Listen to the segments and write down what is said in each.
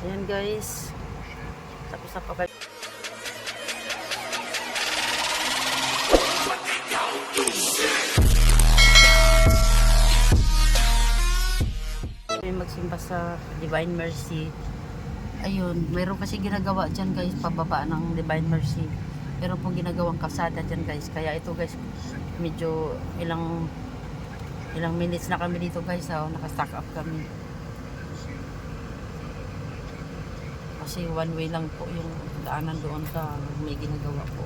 Ayan guys. Tapos na pa kayo. Magsimba sa Divine Mercy. Ayun, mayroon kasi ginagawa dyan guys, pababa ng Divine Mercy. Meron pong ginagawang kalsada dyan guys. Kaya ito guys, medyo ilang minutes na kami dito guys. Naka-stack up kami. Kasi one way lang po yung daanan doon sa may ginagawa po.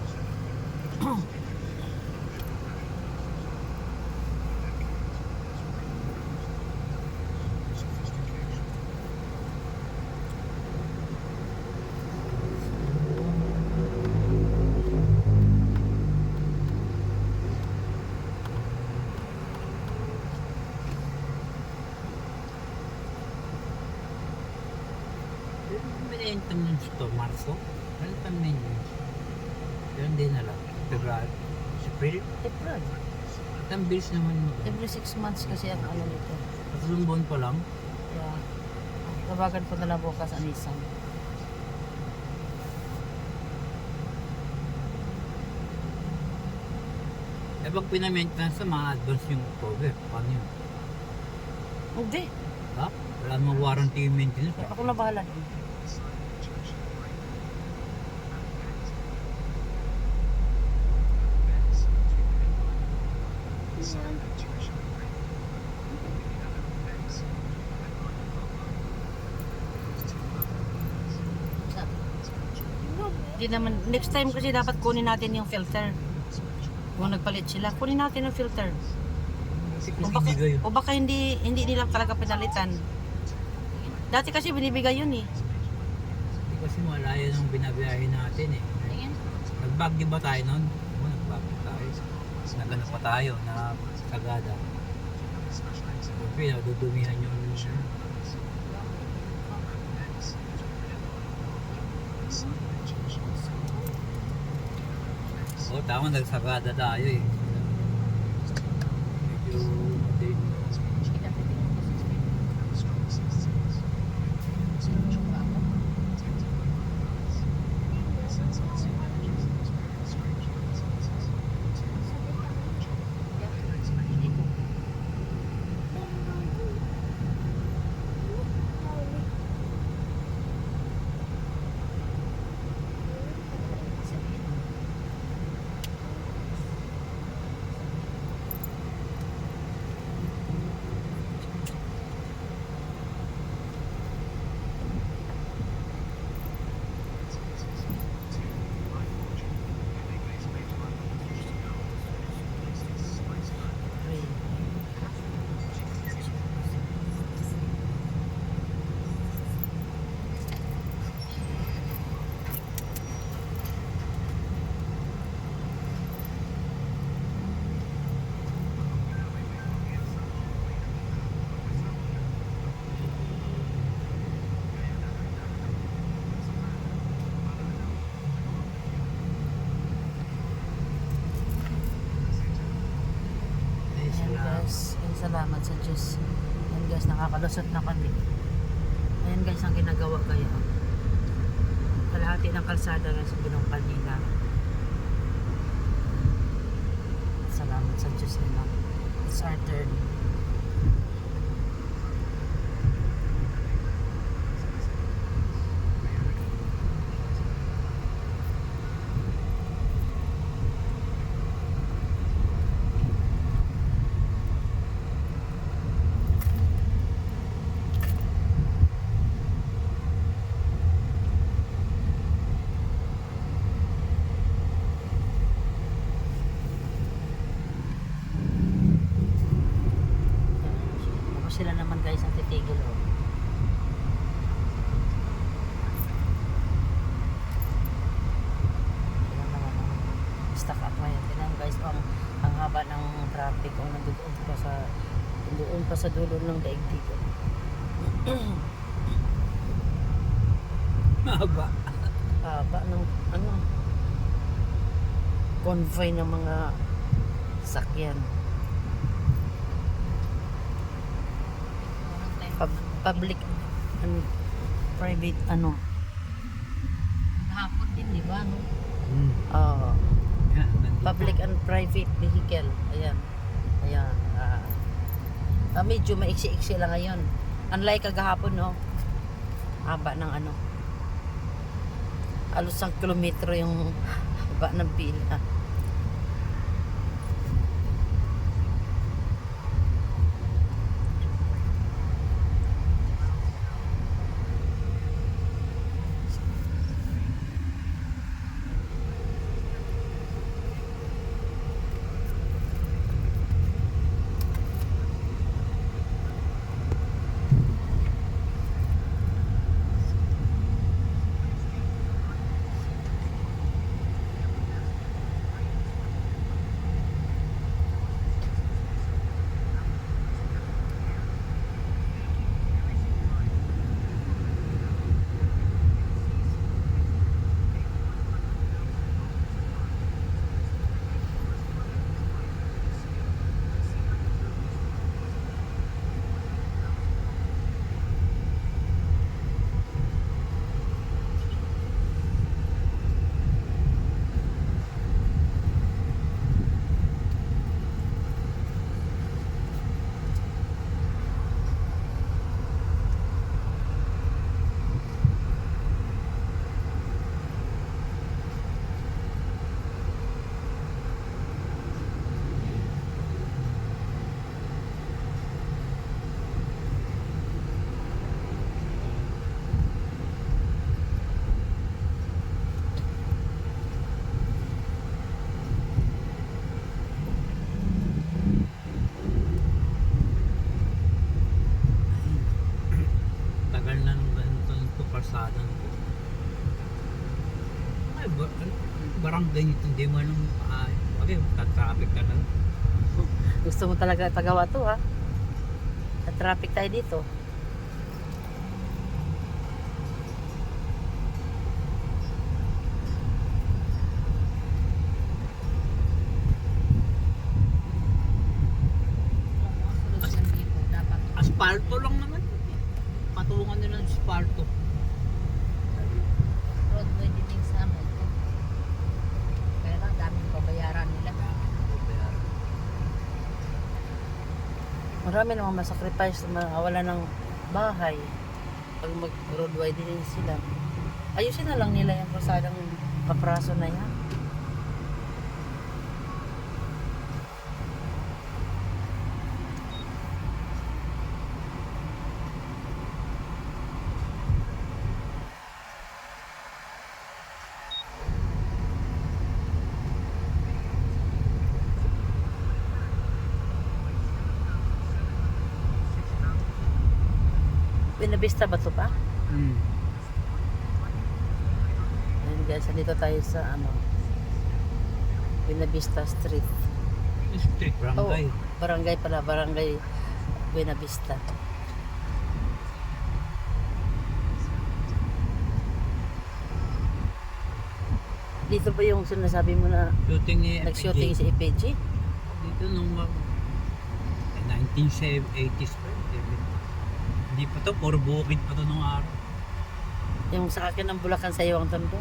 Yung taon dito, Marso? Ano taon na yun? Pero hindi na lang. February. April? April. Ang bilis naman mo. Every 6 months kasi ang ano nito. Tatlong buwan pa lang. Yeah. Tawagan ko na lang bukas ang isang. Eh pag pinamaintenance sa mga advance yung October, paano yun? Hindi. Ha? Wala namang warranty yung maintenance. Ako na bahala. Hindi naman, next time kasi dapat kunin natin yung filter. Kung nagpalit sila, kunin natin yung filter. Kasi O baka hindi nila talaga pinalitan. Dati kasi binibigay yun eh. Hindi kasi malaya nung binabiyahe natin eh. Nag-Baguio ba tayo nun? Oo, nag-Baguio tayo. Nagano pa tayo na Sagada. Okay, nadudumihan yung Oo, tama, nagsagada tayo eh. Medyo din. Salamat sa Diyos. Ayan guys, nakakalusot na kami. Ayan guys, ang ginagawa kaya. Kalahati ng kalsada na sa binungkal nila. Salamat sa Diyos nila. It's our turn. Sila naman guys ang titigil oh. Sila naman ang stuck up ngayon. Tingnan guys ang haba ng traffic o nandoon pa sa dulo ng daigdig. Haba. Haba ng convoy ng mga sakyan. Public private ano. Hapon din, di ba? No? Hmm. Yan, nandito. Public and private vehicle. Ayan. Ayan. Medyo maiksi-iksi lang ngayon. Unlike kagahapon, no? Haba ng ano. Alos ang kilometro yung haba ng pila. Tagal na nung ganito ito kalsada nito. Ay, barangay nito, hindi mo nung okay, traffic ka na. Gusto mo talaga pagawa to, ha? Sa traffic tayo dito. Asfalto lang naman. Patungan nila ng asfalto. Roadway din sa amin. Kaya lang daming pabayaran nila. Marami namang masacrifice na mawala ng bahay. Pag mag-roadway din sila. Ayusin na lang nila yung kasadang papraso na yan. Buena ba to pa? Ayan guys, dito tayo sa ano, Buena Street. Street barangay. Barangay pala, barangay Buena Vista. Dito ba yung sinasabi mo na Shooting ni nag-shooting FPJ. si EPG? Dito nung 1980s pa. Hindi pa to, puro bukid pa to nung araw. Yung sa akin ng Bulacan sa iyo ang tondo?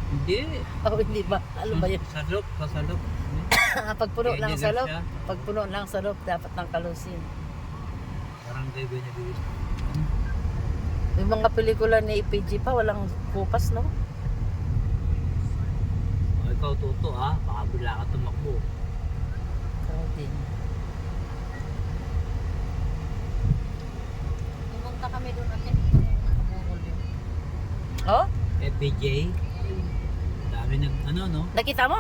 Hindi. Oh, hindi ba? Ano ba yun? Sa loob, sa loob. Pag puno Kaya lang hindi sa lang loob, siya. pag puno lang sa loob, dapat ng kalusin. Barangay Benavides. Yung mga pelikula ni EPG pa, walang kupas, no? O ikaw, Tuto, baka bigla ka tumakbo. Ikaw din. Pumunta kami doon natin. Nakabungol yun. Oh? FPJ. Dami nag, no? Nakita mo?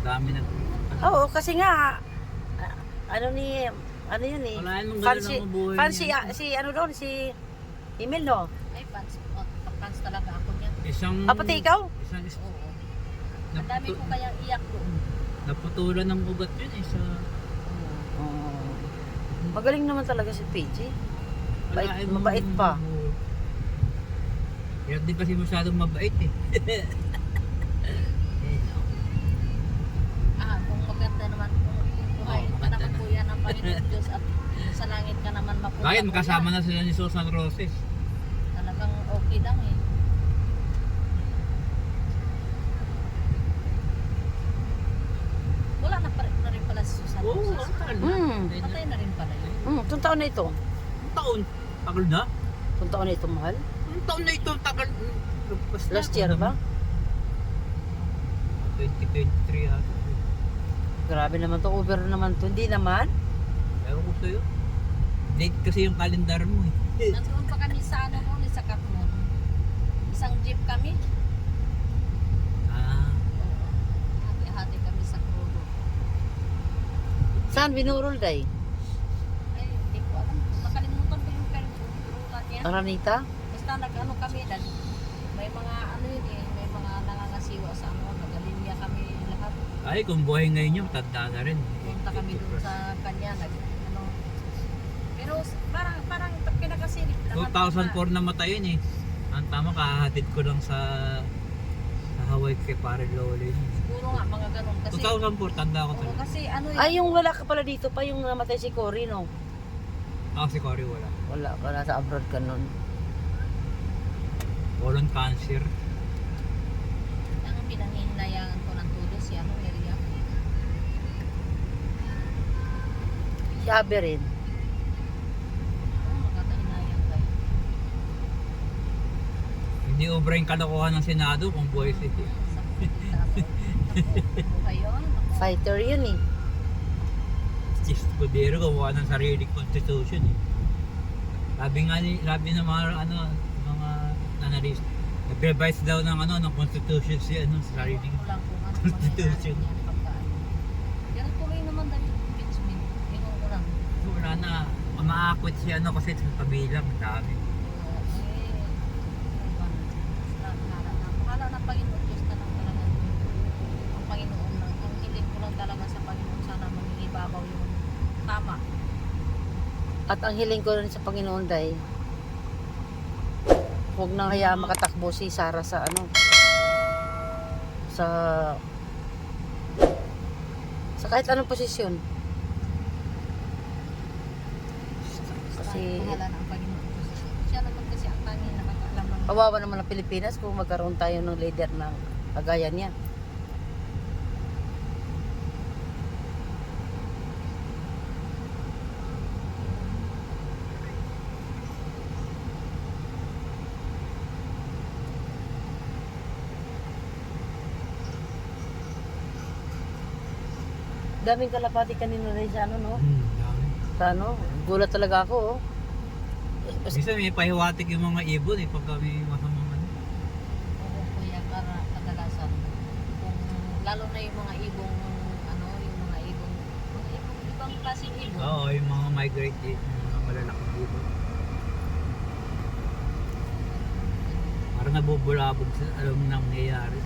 Dami nag, Oo, kasi nga, ano yun eh. wala nung Fancy, ganun ang buhay fancy, niya. si ano doon, si Emil, no? Ay, fans talaga ako niya. Isang, Pati ikaw? Isang, Oo. Ang dami ko kayang iyak doon. naputulan ng ugat yun sa, Magaling naman talaga si PG. wala, Mabait pa. Kaya di kasi masyadong mabait eh. Kung maganda naman, kung kumain ka maganda naman na. kuya ng Panginoon Diyos at sa langit ka naman mapunta. Bakit kuya. makasama na sila ni Susan Roses? kang okay lang eh. Wala na rin pala si Susan. Oo, ang tagal na. Patay na rin pala yun. Itong taon na ito. Ang taon. Tagal na. Itong taon na ito, mahal. Ang taon na ito, tagal. Basta, Last year ba? 2023 ata. Grabe naman to. Over naman to. Hindi naman. Ewan ko sa'yo. Date kasi yung kalendar mo eh. Nandoon pa kami sa ano noon, sa Katmon. Isang jeep kami. Ah, Hati-hati kami sa Krudo. Saan binurol, day? Ay, hindi ko alam. Nakalimutan ko yung perulan niya. Aranita? Basta nag-ano kami, may mga ano yun eh, may mga nangangasiwa sa ano, nagalinya kami lahat. ay kung buhay ngayon yun, tanda na rin. Punta kami doon sa kanya, ano. Pero parang pinakasilip lang. 2004 namatay yun eh. Ang tama, kahatid ko lang sa Hawaii kay Pare Lolo yun. Siguro nga mga ganun kasi. 2004, tanda ko Oo, talaga. kasi ano yun. Ay, yung wala ka pala dito pa, yung namatay si Cory, no? Ah, si Cory wala. Wala sa abroad ka nun. Colon cancer. Ang pinanghihinayangan ko ng tulo si ano, Maria. Si Abby rin. Oo, magkakahinayang kayo. Hindi obra yung kalokohan ng Senado kung buhay si Buhay yun. Fighter yun eh. Chis Escudero gumawa ng sarili constitution eh. Sabi ng mga mga analyst, nag-revise daw ng ng constitution si sarili Kulang kung ano constitution. mangyayari niyan pagkaan. Pero tuloy naman dahil yung impeachment. Tingnan ko lang. Wala na, maakwit si kasi sa kabilang dami. Bahala ng Panginoon Diyos na lang talaga. Ang Panginoon lang. Ang hiling ko lang talaga sa Panginoon, sana mangingibabaw yung tama. At ang hiling ko rin sa Panginoon, day, huwag nang hayaan makatakbo si Sarah sa sa kahit anong posisyon. Kasi Bahala ng Panginoon Diyos. Siya naman kasi ang tanging nakakaalam ng kawawa naman ang Pilipinas kung magkaroon tayo ng leader ng kagaya niya. Daming kalapati kanina rin sa Dami. Sa gulat talaga ako, oh. Minsan may pahiwatig yung mga ibon pag kami masamang Oo, kuya, para kadalasan. Kung lalo na yung mga ibong ibang klaseng ibon. Oo, yung mga migrate yung mga malalaking ibon. Parang nabubulabog sa alam nang nangyayari.